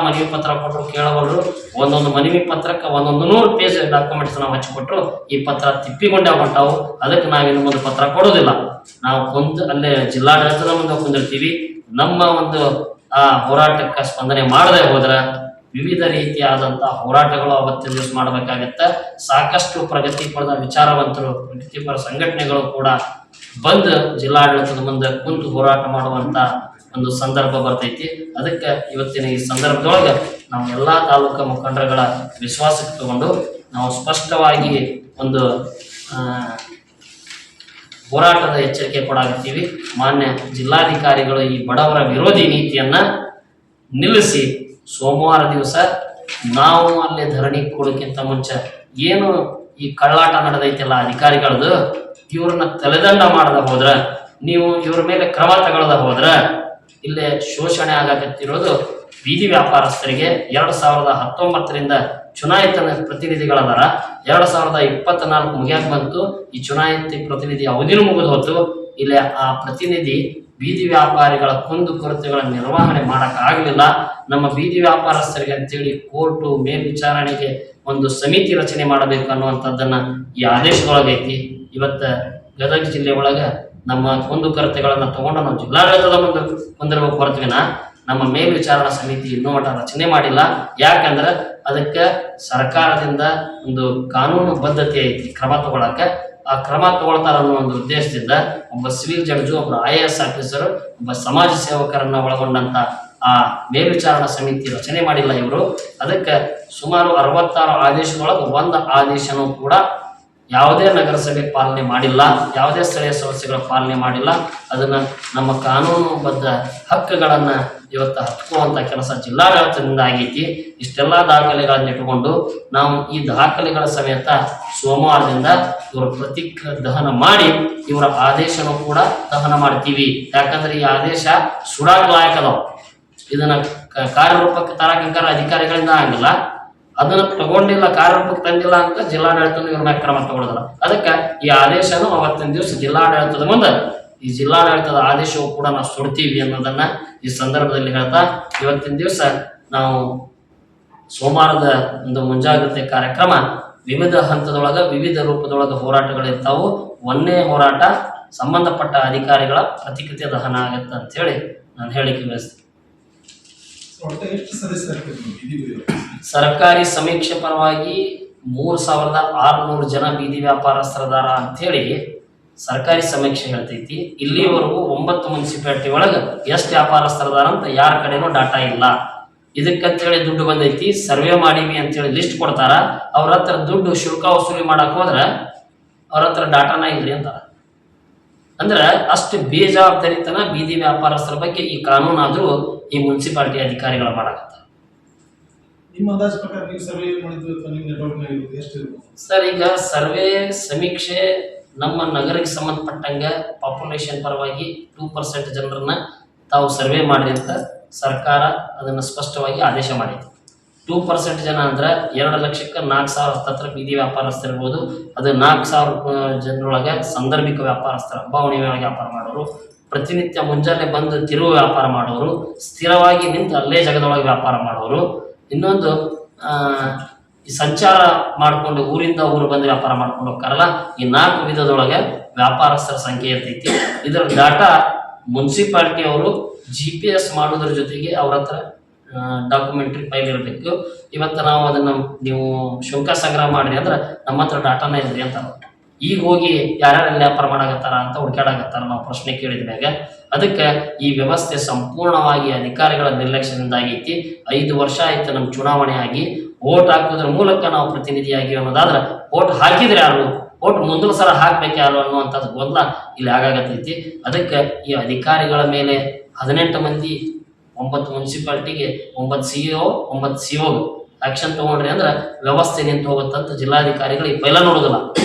ಮನವಿ ಪತ್ರ ಕೊಟ್ಟರು, ಕೇಳಬಲ್ರು. ಒಂದೊಂದು ಮನವಿ ಪತ್ರಕ್ಕೆ 100 ಪೇಜ್ ಡಾಕ್ಯುಮೆಂಟ್ಸ್ ನಾವು ಹಚ್ಚಿಕೊಟ್ರು. ಈ ಪತ್ರ ತಿಪ್ಪಿಕೊಂಡೇ ಹೊಂಟಾವು. ಅದಕ್ಕೆ ನಾವಿನ್ನು ಮುಂದೆ ಪತ್ರ ಕೊಡೋದಿಲ್ಲ. ನಾವು ಅಲ್ಲೇ ಜಿಲ್ಲಾಡಳಿತದ ಮುಂದೆ ಕುಂದಿರ್ತೀವಿ. ನಮ್ಮ ಒಂದು ಆ ಹೋರಾಟಕ್ಕೆ ಸ್ಪಂದನೆ ಮಾಡದೆ ಹೋದ್ರೆ ವಿವಿಧ ರೀತಿಯಾದಂತಹ ಹೋರಾಟಗಳು ಅವತ್ತಿನ ದಿವಸ ಮಾಡಬೇಕಾಗತ್ತೆ. ಸಾಕಷ್ಟು ಪ್ರಗತಿಪರ ವಿಚಾರವಂತರು, ಪ್ರಗತಿಪರ ಸಂಘಟನೆಗಳು ಕೂಡ ಬಂದು ಜಿಲ್ಲಾಡಳಿತದ ಮುಂದೆ ಕುಂತು ಹೋರಾಟ ಮಾಡುವಂತ ಒಂದು ಸಂದರ್ಭ ಬರ್ತೈತಿ. ಅದಕ್ಕೆ ಇವತ್ತಿನ ಈ ಸಂದರ್ಭದೊಳಗೆ ನಾವು ಎಲ್ಲಾ ತಾಲೂಕಾ ಮುಖಂಡರುಗಳ ವಿಶ್ವಾಸಕ್ಕೆ ತಗೊಂಡು ನಾವು ಸ್ಪಷ್ಟವಾಗಿ ಒಂದು ಹೋರಾಟದ ಎಚ್ಚರಿಕೆ ಕೊಡಾಕತ್ತೀವಿ. ಮಾನ್ಯ ಜಿಲ್ಲಾಧಿಕಾರಿಗಳು ಈ ಬಡವರ ವಿರೋಧಿ ನೀತಿಯನ್ನ ನಿಲ್ಲಿಸಿ ಸೋಮವಾರ ದಿವಸ ನಾವು ಅಲ್ಲಿ ಧರಣಿ ಕೊಡೋಕ್ಕಿಂತ ಮುಂಚೆ ಏನು ಈ ಕಳ್ಳಾಟ ನಡೆದೈತಿಲ್ಲ ಅಧಿಕಾರಿಗಳದು, ಇವ್ರನ್ನ ತಲೆದಂಡ ಮಾಡದ ಹೋದ್ರ, ನೀವು ಇವ್ರ ಮೇಲೆ ಕ್ರಮ ತಗೊಳ್ಳದ ಹೋದ್ರ ಇಲ್ಲೇ ಶೋಷಣೆ ಆಗಕತ್ತಿರೋದು ಬೀದಿ ವ್ಯಾಪಾರಸ್ಥರಿಗೆ. 2019ರಿಂದ ಚುನಾಯಿತ ಪ್ರತಿನಿಧಿಗಳದಾರ. 2024 ಮುಗಿಯಾಕ ಬಂತು. ಈ ಚುನಾಯಿತ ಪ್ರತಿನಿಧಿ ಅವಧಿನೂ ಮುಗಿದು ಹೋತು. ಇಲ್ಲಿ ಆ ಪ್ರತಿನಿಧಿ ಬೀದಿ ವ್ಯಾಪಾರಿಗಳ ಕುಂದು ಕೊರತೆಗಳ ನಿರ್ವಹಣೆ ಮಾಡಕ್ ಆಗ್ಲಿಲ್ಲ. ನಮ್ಮ ಬೀದಿ ವ್ಯಾಪಾರಸ್ಥರಿಗೆ ಅಂತೇಳಿ ಕೋರ್ಟು ಮೇಲ್ವಿಚಾರಣೆಗೆ ಒಂದು ಸಮಿತಿ ರಚನೆ ಮಾಡಬೇಕು ಅನ್ನುವಂಥದ್ದನ್ನ ಈ ಆದೇಶದೊಳಗೈತಿ. ಇವತ್ತ ಗದಗ ಜಿಲ್ಲೆ ಒಳಗ ನಮ್ಮ ಕುಂದು ಕೊರತೆಗಳನ್ನ ತಗೊಂಡು ನಾವು ಜಿಲ್ಲಾಡಳಿತದ ಮುಂದೆ ಕುಂದಿರ್ಬೇಕು ಹೊರತುವಿನ ನಮ್ಮ ಮೇಲ್ವಿಚಾರಣಾ ಸಮಿತಿ ಇನ್ನೂ ಮಟ್ಟ ರಚನೆ ಮಾಡಿಲ್ಲ. ಯಾಕಂದ್ರೆ ಅದಕ್ಕೆ ಸರ್ಕಾರದಿಂದ ಒಂದು ಕಾನೂನು ಬದ್ಧತೆ ಐತಿ ಕ್ರಮ ತಗೊಳಕ್ಕೆ. ಆ ಕ್ರಮ ತಗೊಳ್ತಾರ ಅನ್ನೋ ಒಂದು ಉದ್ದೇಶದಿಂದ ಒಬ್ಬ ಸಿವಿಲ್ ಜಡ್ಜು, ಒಬ್ಬ IAS ಆಫೀಸರ್, ಒಬ್ಬ ಸಮಾಜ ಸೇವಕರನ್ನ ಒಳಗೊಂಡಂತ ಆ ಮೇಲ್ವಿಚಾರಣಾ ಸಮಿತಿ ರಚನೆ ಮಾಡಿಲ್ಲ ಇವರು. ಅದಕ್ಕೆ ಸುಮಾರು 66 ಆದೇಶದೊಳಗೆ ಒಂದು ಆದೇಶನೂ ಕೂಡ ಯಾವುದೇ ನಗರಸಭೆ ಪಾಲನೆ ಮಾಡಿಲ್ಲ, ಯಾವುದೇ ಸ್ಥಳೀಯ ಸಂಸ್ಥೆಗಳ ಪಾಲನೆ ಮಾಡಿಲ್ಲ. ಅದನ್ನ ನಮ್ಮ ಕಾನೂನುಬದ್ಧ ಹಕ್ಕುಗಳನ್ನ ಇವತ್ತು ಹತ್ಕುವಂತ ಕೆಲಸ ಜಿಲ್ಲಾಡಳಿತದಿಂದ ಆಗೈತಿ. ಇಷ್ಟೆಲ್ಲ ದಾಖಲೆಗಳನ್ನ ಇಟ್ಟುಕೊಂಡು ನಾವು ಈ ದಾಖಲೆಗಳ ಸಮೇತ ಸೋಮವಾರದಿಂದ ಇವರ ದಹನ ಮಾಡಿ ಇವರ ಆದೇಶನೂ ಕೂಡ ದಹನ ಮಾಡ್ತೀವಿ. ಯಾಕಂದ್ರೆ ಈ ಆದೇಶ ಸುಡಾಕ ಲಾಯಕ ಅದಾವ. ಇದನ್ನ ಕಾರ್ಯರೂಪಕ್ಕೆ ತರಕಂಕಾರ ಅಧಿಕಾರಿಗಳಿಂದ ಆಗಿಲ್ಲ. ಅದನ್ನ ತಗೊಂಡಿಲ್ಲ, ಕಾರ್ಯರೂಪಕ್ಕೆ ತಂದಿಲ್ಲ ಅಂತ ಜಿಲ್ಲಾಡಳಿತ ಇವ್ರ ಮ್ಯಾಗ ಕ್ರಮ ತಗೊಳ್ಳೋದಿಲ್ಲ. ಅದಕ್ಕೆ ಈ ಆದೇಶನು ಅವತ್ತಿನ ದಿವಸ ಜಿಲ್ಲಾಡಳಿತದ ಮುಂದೆ ಈ ಜಿಲ್ಲಾಡಳಿತದ ಆದೇಶವು ಕೂಡ ನಾವು ಸುಡ್ತೀವಿ ಅನ್ನೋದನ್ನ ಈ ಸಂದರ್ಭದಲ್ಲಿ ಹೇಳ್ತಾ, ಇವತ್ತಿನ ದಿವಸ ನಾವು ಸೋಮವಾರದ ಒಂದು ಮುಂಜಾಗ್ರತೆ ಕಾರ್ಯಕ್ರಮ ವಿವಿಧ ಹಂತದೊಳಗ ವಿವಿಧ ರೂಪದೊಳಗ ಹೋರಾಟಗಳಿರ್ತಾವು. ಒಂದೇ ಹೋರಾಟ ಸಂಬಂಧಪಟ್ಟ ಅಧಿಕಾರಿಗಳ ಪ್ರತಿಕೃತಿಯ ದಹನ ಆಗತ್ತೆ ಅಂತ ಹೇಳಿ ನಾನು ಹೇಳಿಕೆ ಬಯಸ್ತೀನಿ. ಸರ್ಕಾರಿ ಸಮೀಕ್ಷೆ ಪರವಾಗಿ 3600 ಜನ ಬೀದಿ ವ್ಯಾಪಾರಸ್ಥರದಾರ ಅಂತೇಳಿ ಸರ್ಕಾರಿ ಸಮೀಕ್ಷೆ ಹೇಳ್ತೈತಿ. ಇಲ್ಲಿವರೆಗೂ 9 ಮುನ್ಸಿಪಾಲಿಟಿ ಒಳಗೆ ಎಷ್ಟು ವ್ಯಾಪಾರಸ್ಥರದಾರ ಅಂತ ಯಾರ ಕಡೆನೂ ಡಾಟಾ ಇಲ್ಲ. ಇದಕ್ಕಂತೇಳಿ ದುಡ್ಡು ಬಂದೈತಿ, ಸರ್ವೆ ಮಾಡೀವಿ ಅಂತೇಳಿ ಲಿಸ್ಟ್ ಕೊಡ್ತಾರ. ಅವ್ರ ಹತ್ರ ದುಡ್ಡು ಶುಲ್ಕ ವಸೂಲಿ ಮಾಡಕ್ ಹೋದ್ರೆ ಅವ್ರ ಹತ್ರ ಡಾಟಾನ ಇಲ್ರಿ ಅಂತಾರೆ. ಅಂದ್ರೆ ಅಷ್ಟು ಬೇಜವಾಬ್ದಾರಿತನ ಬೀದಿ ವ್ಯಾಪಾರಸ್ಥರ ಬಗ್ಗೆ ಈ ಕಾನೂನಾದರೂ ಈ ಮುನ್ಸಿಪಾಲಿಟಿ ಅಧಿಕಾರಿಗಳು ಮಾಡಕತ್ತಾರೆ. ನಿಮ್ಮ ಅಂದಾಜು ಪ್ರಕಾರ ನೀವು ಸರ್ವೆ ಮಾಡಿದ್ದು ಅಥವಾ ನಿಮ್ಮ ನೆಟ್ವರ್ಕ್ನಾಗ ಎಷ್ಟು ಇರ್ಬೋದು ಸರ್? ಈಗ ಸರ್ವೆ ಸಮೀಕ್ಷೆ ನಮ್ಮ ನಗರಕ್ಕೆ ಸಂಬಂಧಪಟ್ಟಂಗ ಪಾಪ್ಯುಲೇಷನ್ ಪರವಾಗಿ 2% ಜನರನ್ನ ತಾವು ಸರ್ವೆ ಮಾಡ್ರಿ ಅಂತ ಸರ್ಕಾರ ಅದನ್ನು ಸ್ಪಷ್ಟವಾಗಿ ಆದೇಶ ಮಾಡಿದೆ. 2% ಜನ ಅಂದ್ರೆ 2,04,000 ಹತ್ತತ್ರ ಬೀದಿ ವ್ಯಾಪಾರಸ್ಥರಿರ್ಬೋದು. ಅದು 4,000 ಜನರೊಳಗೆ ಸಾಂದರ್ಭಿಕ ವ್ಯಾಪಾರಸ್ಥರ, ಹಬ್ಬ ಹುಣ್ಣಿಮೆಯೊಳಗೆ ವ್ಯಾಪಾರ ಮಾಡೋರು, ಪ್ರತಿನಿತ್ಯ ಮುಂಜಾನೆ ಬಂದು ತಿರುವು ವ್ಯಾಪಾರ ಮಾಡೋರು, ಸ್ಥಿರವಾಗಿ ನಿಂತು ಅಲ್ಲೇ ಜಗದೊಳಗೆ ವ್ಯಾಪಾರ ಮಾಡೋರು, ಇನ್ನೊಂದು ಈ ಸಂಚಾರ ಮಾಡಿಕೊಂಡು ಊರಿಂದ ಊರು ಬಂದು ವ್ಯಾಪಾರ ಮಾಡ್ಕೊಂಡು ಹೋಗ್ತಾರಲ್ಲ, ಈ 4 ವಿಧದೊಳಗೆ ವ್ಯಾಪಾರಸ್ಥರ ಸಂಖ್ಯೆ ಇರ್ತೈತಿ. ಇದರ ಡಾಟಾ ಮುನ್ಸಿಪಾಲಿಟಿ ಅವರು GPS ಮಾಡೋದ್ರ ಜೊತೆಗೆ ಅವ್ರ ಹತ್ರ ಡಾಕ್ಯುಮೆಂಟ್ರಿ ಫೈಲ್ ಇರಬೇಕು. ಇವತ್ತು ನಾವು ಅದನ್ನು ನೀವು ಶುಲ್ಕ ಸಂಗ್ರಹ ಮಾಡ್ರಿ ಅಂದ್ರೆ ನಮ್ಮ ಹತ್ರ ಡಾಟಾನ ಇಲ್ರಿ ಅಂತ ಈಗ ಹೋಗಿ ಯಾರ್ಯಾರಲ್ಲಿ ವ್ಯಾಪಾರ ಮಾಡಾಕತ್ತಾರ ಅಂತ ಹುಡುಕಾಡಕತ್ತಾರ ನಾವು ಪ್ರಶ್ನೆ ಕೇಳಿದ ಮ್ಯಾಗ. ಅದಕ್ಕೆ ಈ ವ್ಯವಸ್ಥೆ ಸಂಪೂರ್ಣವಾಗಿ ಅಧಿಕಾರಿಗಳ ನಿರ್ಲಕ್ಷ್ಯದಿಂದ ಆಗೈತಿ. 5 ವರ್ಷ ಆಯ್ತು ನಮ್ಮ ಚುನಾವಣೆ ಆಗಿ, ವೋಟ್ ಹಾಕೋದ್ರ ಮೂಲಕ ನಾವು ಪ್ರತಿನಿಧಿಯಾಗಿ ಅನ್ನೋದಾದ್ರೆ ವೋಟ್ ಹಾಕಿದ್ರೆ ಯಾರು, ವೋಟ್ ಮುಂದಿನ ಸಲ ಹಾಕ್ಬೇಕು ಯಾರು ಅನ್ನುವಂಥದ್ದು ಗೊಂದಲ ಇಲ್ಲಿ ಆಗಾಗತ್ತೈತಿ. ಅದಕ್ಕೆ ಈ ಅಧಿಕಾರಿಗಳ ಮೇಲೆ 18 ಮಂದಿ 9 ಮುನ್ಸಿಪಾಲ್ಟಿಗೆ 9 CEO 9 CO ಆಕ್ಷನ್ ತಗೊಂಡ್ರಿ ಅಂದ್ರೆ ವ್ಯವಸ್ಥೆ ನಿಂತು ಹೋಗುತ್ತಂತ ಜಿಲ್ಲಾಧಿಕಾರಿಗಳು ಪೈಲ ನೋಡೋದಿಲ್ಲ.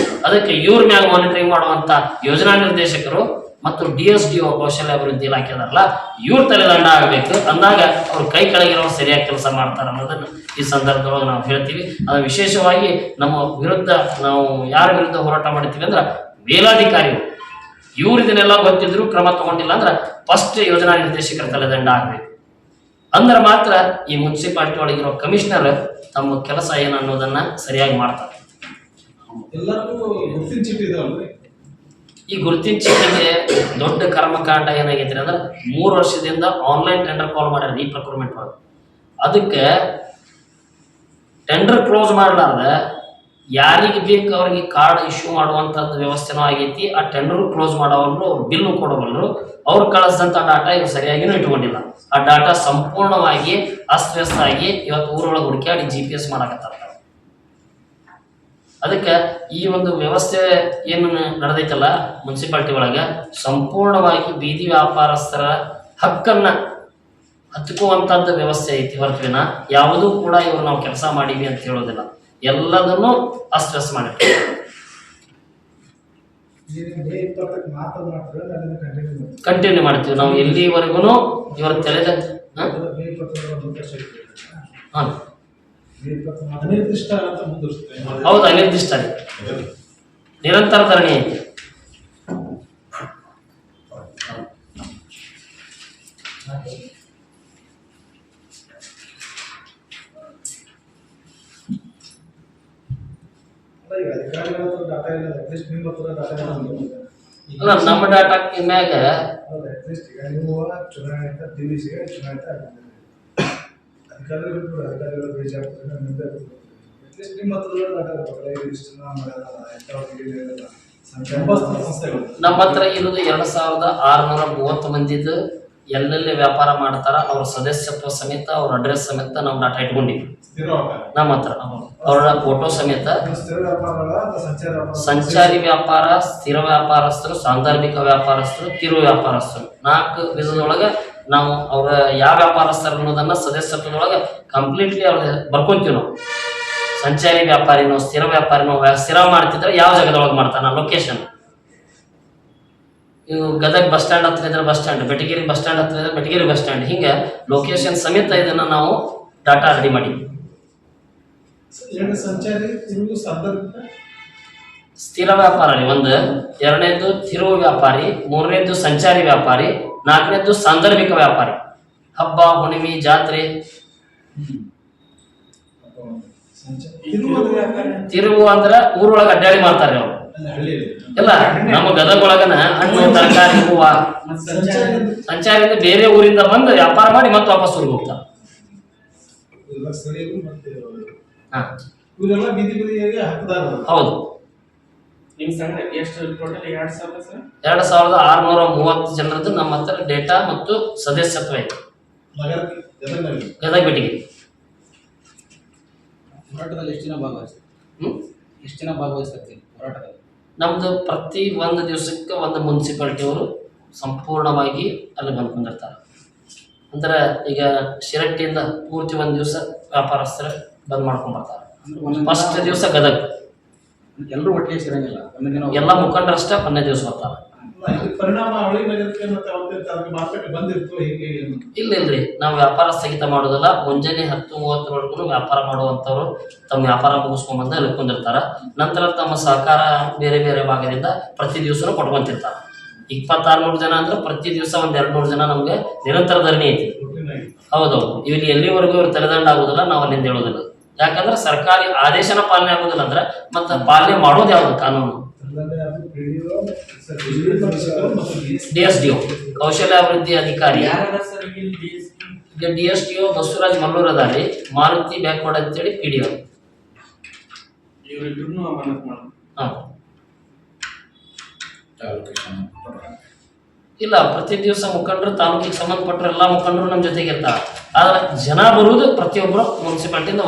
ಅದಕ್ಕೆ ಇವ್ರ ಮ್ಯಾಗ ಮಾನಿಟರಿಂಗ್ ಮಾಡುವಂತ ಯೋಜನಾ ನಿರ್ದೇಶಕರು ಮತ್ತು DSDO ಕೌಶಲ್ಯ ಅಭಿವೃದ್ಧಿ ಇಲಾಖೆ ಅದಾರಲ್ಲ, ಇವ್ರ ತಲೆದಂಡ ಆಗ್ಬೇಕು. ಅಂದಾಗ ಅವ್ರ ಕೈ ಕೆಳಗಿರೋ ಸರಿಯಾಗಿ ಕೆಲಸ ಮಾಡ್ತಾರೆ ಅನ್ನೋದನ್ನ ಈ ಸಂದರ್ಭದೊಳಗೆ ನಾವು ಹೇಳ್ತೀವಿ. ಅದು ವಿಶೇಷವಾಗಿ ನಮ್ಮ ವಿರುದ್ಧ ನಾವು ಯಾರ ವಿರುದ್ಧ ಹೋರಾಟ ಮಾಡ್ತೀವಿ ಅಂದ್ರೆ ಮೇಲಾಧಿಕಾರಿಗಳು, ಇವ್ರು ಇದನ್ನೆಲ್ಲ ಗೊತ್ತಿದ್ರು ಕ್ರಮ ತಗೊಂಡಿಲ್ಲ ಅಂದ್ರೆ ಫಸ್ಟ್ ಯೋಜನಾ ನಿರ್ದೇಶಕರ ತಲೆದಂಡ ಆಗ್ಬೇಕು. ಅಂದ್ರೆ ಮಾತ್ರ ಈ ಮುನ್ಸಿಪಾಲಿಟಿ ಒಳಗಿರೋ ಕಮಿಷನರ್ ತಮ್ಮ ಕೆಲಸ ಏನು ಅನ್ನೋದನ್ನ ಸರಿಯಾಗಿ ಮಾಡ್ತಾರೆ. ಎಲ್ಲರಿಗೂ ಗುರುತಿನ ಚೀಟಿ ಇದಾವಲ್ರಿ? ಈ ಗುರುತಿನ ಚೀಟಿಗೆ ದೊಡ್ಡ ಕರ್ಮಕಾಂಡ ಏನಾಗೈತಿ ಅಂದ್ರೆ 3 ವರ್ಷದಿಂದ ಆನ್ಲೈನ್ ಟೆಂಡರ್ ಕಾಲ್ ಮಾಡ್ಯಾರ ಈ ಪ್ರೊಕ್ಯೂರ್ಮೆಂಟ್ ಒಳಗೆ. ಅದಕ್ಕೆ ಟೆಂಡರ್ ಕ್ಲೋಸ್ ಮಾಡಲಾರ್ದ ಯಾರಿಗೆ ಬೇಕು ಅವ್ರಿಗೆ ಕಾರ್ಡ್ ಇಶ್ಯೂ ಮಾಡುವಂಥದ್ದು ವ್ಯವಸ್ಥೆನೂ ಆಗೈತಿ. ಆ ಟೆಂಡರ್ ಕ್ಲೋಸ್ ಮಾಡೋವಲ್ರು, ಬಿಲ್ಲು ಕೊಡೋವಲ್ರು, ಅವ್ರು ಕಳಿಸಿದಂಥ ಡಾಟಾ ಇವ್ರು ಸರಿಯಾಗಿನೂ ಇಟ್ಕೊಂಡಿಲ್ಲ. ಆ ಡಾಟಾ ಸಂಪೂರ್ಣವಾಗಿ ಅಸ್ತವ್ಯಸ್ತ ಆಗಿ ಇವತ್ತು ಊರೊಳಗೆ ಹುಡುಕಾಡಿ GPS ಮಾಡಕತ್ತಾರ. ಅದಕ್ಕೆ ಈ ಒಂದು ವ್ಯವಸ್ಥೆ ಏನು ನಡೆದೈತಲ್ಲ ಮುನ್ಸಿಪಾಲ್ಟಿ ಒಳಗೆ, ಸಂಪೂರ್ಣವಾಗಿ ಬೀದಿ ವ್ಯಾಪಾರಸ್ಥರ ಹಕ್ಕನ್ನ ಹತ್ಕುವಂಥದ್ದು ವ್ಯವಸ್ಥೆ ಐತಿ ಹೊರತುವಿನ ಯಾವುದೂ ಕೂಡ ಇವರು ನಾವು ಕೆಲಸ ಮಾಡೀವಿ ಅಂತ ಹೇಳೋದಿಲ್ಲ. ಎಲ್ಲದನ್ನು ಅಸ್ತವ್ಯಸ್ತ ಮಾಡಿರ್ತೀವಿ. ಕಂಟಿನ್ಯೂ ಮಾಡ್ತೀವಿ ನಾವು ಎಲ್ಲಿವರೆಗೂ ಇವರ ತಲೆದ ಹೌದು, ಅನಿರ್ದಿಷ್ಟ ನಿರಂತರ ಧರಣಿ ಐತಿ. ಅಲ್ಲ, ನಮ್ಮ ಡಾಟಾ ಮ್ಯಾಗ ನಮ್ಮ ಹತ್ರ ಇರೋದು 2,630 ಮಂದಿದ್ದು ಎಲ್ಲೆಲ್ಲಿ ವ್ಯಾಪಾರ ಮಾಡ್ತಾರ ಅವ್ರ ಸದಸ್ಯತ್ವ ಸಮೇತ ಅವ್ರ ಅಡ್ರೆಸ್ ಸಮೇತ ನಾವು ಡಾಟಾ ಇಟ್ಕೊಂಡಿವಿ ನಮ್ಮ ಹತ್ರ. ಅವರ ಫೋಟೋ ಸಮೇತ ಸಂಚಾರಿ ವ್ಯಾಪಾರ, ಸ್ಥಿರ ವ್ಯಾಪಾರಸ್ಥರು, ಸಾಂದರ್ಭಿಕ ವ್ಯಾಪಾರಸ್ಥರು, ಕಿರು ವ್ಯಾಪಾರಸ್ಥರು 4 ವಿಧದೊಳಗೆ ನಾವು ಅವ್ರ ಯಾವ ವ್ಯಾಪಾರಸ್ಥರು ಅನ್ನೋದನ್ನ ಸದಸ್ಯತ್ವದೊಳಗೆ ಕಂಪ್ಲೀಟ್ಲಿ ಅವ್ರ ಬರ್ಕೊಂತೀವಿ ನಾವು. ಸಂಚಾರಿ ವ್ಯಾಪಾರಿನೋ ಸ್ಥಿರ ವ್ಯಾಪಾರಿನೋ ಸ್ಥಿರ ಮಾಡ್ತಿದ್ರೆ ಯಾವ ಜಾಗದೊಳಗೆ ಮಾಡ್ತಾನ ಲೊಕೇಶನ್. ಇವು ಗದಗ ಬಸ್ ಸ್ಟ್ಯಾಂಡ್ ಹತ್ರ ಇದ್ರೆ bus stand, Betageri bus stand ಹತ್ರ ಇದ್ರೆ ಬೆಟಗೇರಿ ಬಸ್ ಸ್ಟ್ಯಾಂಡ್, ಹಿಂಗೆ ಲೊಕೇಶನ್ ಸಮೇತ ಇದನ್ನ ನಾವು ಡಾಟಾ ರೆಡಿ ಮಾಡಿ. ಸ್ಥಿರ ವ್ಯಾಪಾರಿ ಒಂದು, 2ನೇದು ತಿರುವು ವ್ಯಾಪಾರಿ, 3ನೇದು ಸಂಚಾರಿ ವ್ಯಾಪಾರಿ, 4ನೇದು ಸಾಂದರ್ಭಿಕ ವ್ಯಾಪಾರಿ. ಹಬ್ಬ ಹುಣ್ಣಿಮೆ ಜಾತ್ರೆ. ತಿರುವು ಅಂದ್ರೆ ಊರೊಳಗೆ ಅಡ್ಡಾಡಿ ಮಾಡ್ತಾರೆ ಅವ್ರು ಎಲ್ಲ. ನಮ್ಮ ಗದಗ ಒಳಗನ ಹಣ್ಣು ತರಕಾರಿ ಹೂವ. ಸಂಚಾರಿ ಬೇರೆ ಊರಿಂದ ಬಂದು ವ್ಯಾಪಾರ ಮಾಡಿ ಮತ್ತೆ ವಾಪಸ್ ಊರಿಗೆ ಹೋಗ್ತಾರೆ. ಹೌದು. ನಿಮ್ಮ ಸಂಘ ಎಷ್ಟು ಟೋಟಲ್ 2,000 ಸರ್? 2,630 ಜನರದ್ದು ನಮ್ಮ ಹತ್ರ ಡೇಟಾ ಮತ್ತು ಸದಸ್ಯತ್ವ ಐತೆ. ಗದಗ ಬೆಟ್ಟಿಗೆ ಹೋರಾಟದಲ್ಲಿ ಎಷ್ಟು ಜನ ಭಾಗವಹಿಸ್ತಾರೆ? ಹೋರಾಟದಲ್ಲಿ ನಮ್ಮದು ಪ್ರತಿ ಒಂದು ದಿವಸಕ್ಕೆ ಒಂದು ಮುನ್ಸಿಪಾಲ್ಟಿಯವರು ಸಂಪೂರ್ಣವಾಗಿ ಅಲ್ಲಿ ಬಂದು ಕುಂದಿರ್ತಾರೆ. ಅಂದ್ರೆ ಈಗ ಶಿರಟ್ಟಿಯಿಂದ ಪೂರ್ತಿ ಒಂದು ದಿವಸ ವ್ಯಾಪಾರಸ್ಥರು ಬಂದ್ ಮಾಡ್ಕೊಂಡು ಬರ್ತಾರೆ. ಫಸ್ಟ್ ದಿವಸ ಗದಗ ಎಲ್ಲರೂ ಒಟ್ಟಿಗೆ ಸೇರಂಗಿಲ್ಲ, ಒಂದೇ ದಿನ ಎಲ್ಲ ಮುಖಂಡರಷ್ಟೇ ಒಂದೇ ದಿವಸ ಬರ್ತಾರೆ. ಇದ್ರ ಪರಿಣಾಮ ಅವಳಿ ನಗರಕ್ಕೆ ಮತ್ತೆ ಅವತ್ತಿನ ಅದಕ್ಕೆ ಮಾರ್ಕೆಟ್ ಬಂದಿತ್ತು ಹೀಗೆ ಏನು? ಇಲ್ರಿ, ನಾವು ವ್ಯಾಪಾರ ಸ್ಥಗಿತ ಮಾಡೋದಿಲ್ಲ. ಮುಂಜಾನೆ 10:30 ವ್ಯಾಪಾರ ಮಾಡುವಂಥವ್ರು ತಮ್ಮ ವ್ಯಾಪಾರ ಮುಗಿಸ್ಕೊಂಡ್ಬಂದು ಅಲ್ಲಿ ಕುಂದಿರ್ತಾರ. ನಂತರ ತಮ್ಮ ಸಹಕಾರ ಬೇರೆ ಬೇರೆ ಭಾಗದಿಂದ ಪ್ರತಿ ದಿವಸನೂ ಕೊಟ್ಕೊಂತಿರ್ತಾರೆ. 2600 ಜನ ಅಂದ್ರೆ ಪ್ರತಿ ದಿವಸ ಒಂದ್ 200 ಜನ ನಮ್ಗೆ ನಿರಂತರ ಧರಣಿ ಐತಿ. ಹೌದೌದು, ಇಲ್ಲಿ ಎಲ್ಲಿವರೆಗೂ ಇವ್ರು ತಲೆದಂಡ ಆಗುದಿಲ್ಲ, ನಾವು ಅಲ್ಲಿಂದ ಹೇಳೋದಿಲ್ಲ. ಯಾಕಂದ್ರೆ ಸರ್ಕಾರಿ ಆದೇಶನ ಪಾಲನೆ ಆಗುದಿಲ್ಲ ಅಂದ್ರೆ ಮತ್ತೆ ಪಾಲನೆ ಮಾಡೋದು ಯಾವ್ದು ಕಾನೂನು? DSDO ಕೌಶಲ್ಯ ಅಭಿವೃದ್ಧಿ ಅಧಿಕಾರಿ. ಯಾರ ಸರ್ ಇಲ್ಲಿ DSP? ಈಗ DSDO ಬಸವರಾಜ್ ಮಲ್ಲೂರ್ ಅದಾರಿ, ಮಾರುತಿ ಬ್ಯಾಕ್ವರ್ಡ್ ಅಂತೇಳಿ PDO. ಇವ್ರಿಬ್ರು ಅಮಾನತ್ ಮಾಡೋದು. ಹಾ, ಇಲ್ಲ, ಪ್ರತಿ ದಿವಸ ಮುಖಂಡರು ತಾಲೂಕಿಗೆ ಸಂಬಂಧಪಟ್ಟರೆ ಎಲ್ಲ ಮುಖಂಡರು ನಮ್ಮ ಜೊತೆಗೆ ಇರ್ತಾರೆ. ಆದ್ರೆ ಜನ ಬರುವುದು ಪ್ರತಿಯೊಬ್ಬರು ಮುನ್ಸಿಪಾಲ್ಟಿಯಿಂದ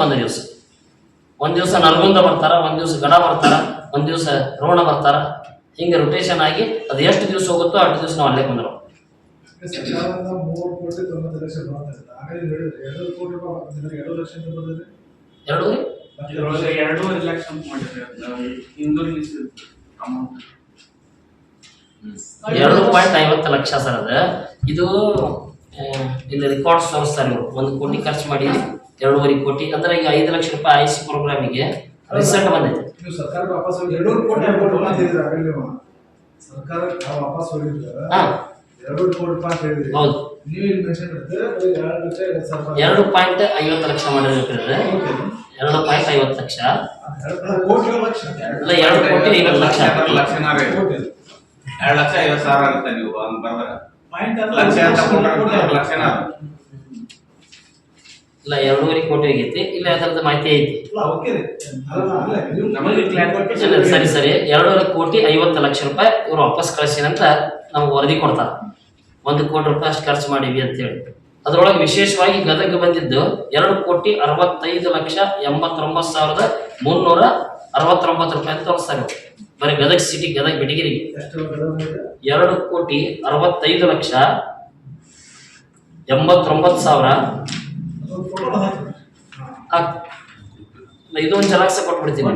ಒಂದ್ ದಿವಸ ನಲ್ಗುಂದ ಬರ್ತಾರ, ಒಂದ್ ದಿವಸ ಗಡ ಬರ್ತಾರ, ಒಂದ್ ದಿವಸ ರೋಣ ಬರ್ತಾರ. ಹಿಂಗೆ ರೊಟೇಷನ್ ಆಗಿ ಅದು ಎಷ್ಟು ದಿವಸ ಹೋಗುತ್ತೋ ಅಷ್ಟು ದಿವಸ ನಾವು ಅಲ್ಲೇ ಬಂದ್ರು. ಸರ್ಕಾರದಿಂದ 3 ಕೋಟಿ 90 ಲಕ್ಷ ಬರ್ತದೆ. ಹಾಗಾಗಿ 2 ಕೋಟಿ ರೂಪಾಯಿ ಬರ್ತದೆ. 2 ಲಕ್ಷ ಅಂತ ಬರ್ತದೆ. ಇದ್ರೊಳಗೆ 2.5 ಲಕ್ಷ ಅಂತ ಮಾಡಿದ್ರೆ ಹಿಂದೂರಿನ ಅಮೌಂಟ್ 2.50 ಲಕ್ಷ ಸರ್. ಅದ ಇದು ಇಲ್ಲಿ ರೆಕಾರ್ಡ್ಸ್ ತೋರಿಸ್ತಾರೆ. ಇವರು 1 ಕೋಟಿ ಖರ್ಚು ಮಾಡಿ 2.5 ಕೋಟಿ ಅಂದ್ರೆ ಈಗ 5 ಲಕ್ಷ ರೂಪಾಯಿ IC ಪ್ರೋಗ್ರಾಮಿಗೆ ರಿಸಲ್ಟ್ ಬಂದೈತೆ. ನೀವು ಸರ್ಕಾರಕ್ಕೆ ವಾಪಸ್ ಹೋಗಿ 2 ಕೋಟಿ ಹೇಳಿದ್ರೆ ಆಗಲಿ ಸರ್ಕಾರಕ್ಕೆ ನಾವು ವಾಪಸ್ ಹೋಗಿದ್ರೆ ಹಾ 2 ಕೋಟಿ ರೂಪಾಯಿ ಅಂತ ಹೇಳಿದ್ರಿ. ಹೌದು, ನೀವು ಇಲ್ಲಿ ಮೆನ್ಷನ್ ಮಾಡಿದ್ರೆ 2.50 ಲಕ್ಷ ಮಾಡಿದ್ರೆ 2.50 ಲಕ್ಷ ಕೋಟಿ ಲಕ್ಷ ಅಲ್ಲ, 2.50 ಲಕ್ಷ. 2,50,000 ಆಗುತ್ತೆ. ನೀವು ಬರ್ದಾಗ ಪಾಯಿಂಟ್ ಲಕ್ಷ ಅಂತ ಕೊಟ್ಟರೆ 2 ಲಕ್ಷನ ಇಲ್ಲ, 2.5 ಕೋಟಿ ಆಗೈತಿ. ಇಲ್ಲ, ಅದರದ ಮಾಹಿತಿ ಐತಿ. ನಮಗೆ ಇಲ್ಲ, ಸರಿ 2.5 ಕೋಟಿ 50 ಲಕ್ಷ ರೂಪಾಯಿ ಇವ್ರು ವಾಪಸ್ ಕಳಿಸಿನಂತ ನಮ್ಗೆ ವರದಿ ಕೊಡ್ತಾರೆ. 1 ಕೋಟಿ ರೂಪಾಯಿ ಅಷ್ಟು ಖರ್ಚು ಮಾಡೀವಿ ಅಂತೇಳಿ. ಅದರೊಳಗೆ ವಿಶೇಷವಾಗಿ ಗದಗ ಬಂದಿದ್ದು 2,65,89,369 ರೂಪಾಯಿ ಅಂತ ತೋರಿಸ್ತಾರೆ. ಬರೀ ಗದಗ ಸಿಟಿ, ಗದಗ ಬಿಟಗಿರಿಗೆ 2,65,89,000 ಇದೊಂದು ಜೆರಾಕ್ಸ್ ಕೊಟ್ಬಿಡ್ತೀನಿ.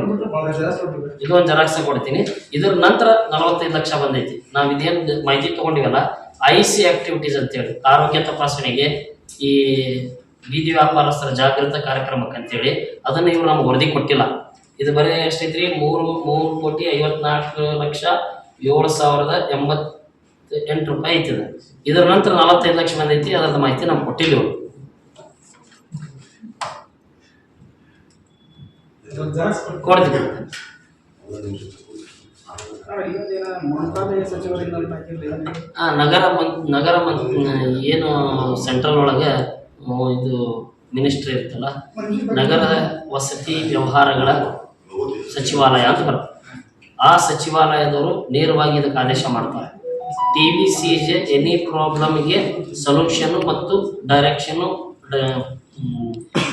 ಇದೊಂದು ಜೆರಾಕ್ಸ್ ಕೊಡ್ತೀನಿ. ಇದ್ರ ನಂತರ 45 ಲಕ್ಷ ಬಂದೈತಿ. ನಾವು ಇದೇನು ಮಾಹಿತಿ ತಗೊಂಡಿವಲ್ಲ, IC ಆಕ್ಟಿವಿಟೀಸ್ ಅಂತೇಳಿ ಆರೋಗ್ಯ ತಪಾಸಣೆಗೆ, ಈ ಬೀದಿ ವ್ಯಾಪಾರಸ್ಥರ ಜಾಗೃತ ಕಾರ್ಯಕ್ರಮಕ್ಕೆ ಅಂತೇಳಿ ಅದನ್ನ ಇವ್ರು ನಮ್ಗೆ ವರದಿ ಕೊಟ್ಟಿಲ್ಲ. ಇದು ಬರೀ ಎಷ್ಟೈತ್ರಿ? 3,54,788 ರೂಪಾಯಿ ಐತಿದೆ. ಇದರ ನಂತರ 45 ಲಕ್ಷ ಬಂದೈತಿ. ಅದರದ ಮಾಹಿತಿ ನಮ್ಗೆ ಕೊಟ್ಟಿಲ್ಲ ಇವರು. ಕೊಡ್ತೀವಿ. ನಗರ ಏನು ಸೆಂಟ್ರಲ್ ಒಳಗೆ ಇದು ಮಿನಿಸ್ಟ್ರಿ ಇರ್ತಲ್ಲ, ನಗರ ವಸತಿ ವ್ಯವಹಾರಗಳ ಸಚಿವಾಲಯ ಅಂತ ಬರ್ತದೆ. ಆ ಸಚಿವಾಲಯದವರು ನೇರವಾಗಿ ಇದಕ್ಕೆ ಆದೇಶ ಮಾಡ್ತಾರೆ. TVCJ ಎನಿ ಪ್ರಾಬ್ಲಮ್ಗೆ ಸೊಲ್ಯೂಷನ್ ಮತ್ತು ಡೈರೆಕ್ಷನ್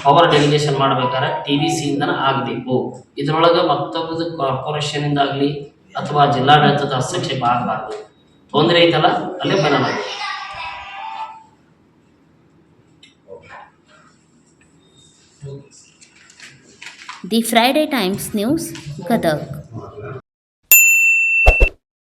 ಪವರ್ ಡೆಲಿಗೇಷನ್ ಮಾಡ್ಬೇಕಾದ್ರೆ TVC ಇಂದನೇ ಆಗಬೇಕು. ಇದ್ರೊಳಗೆ ಮತ್ತೊಬ್ಬದ ಕಾರ್ಪೊರೇಷನ್ ಇಂದ ಆಗಲಿ ಅಥವಾ ಜಿಲ್ಲಾಡಳಿತದ ಹಸ್ತಕ್ಷೇಪ ಆಗಬಾರ್ದು. ತೊಂದರೆ ಐತಲ್ಲ, ಅಲ್ಲೇ ಫೈನಲ್ ಆಗುತ್ತೆ. The Friday times news Gadag.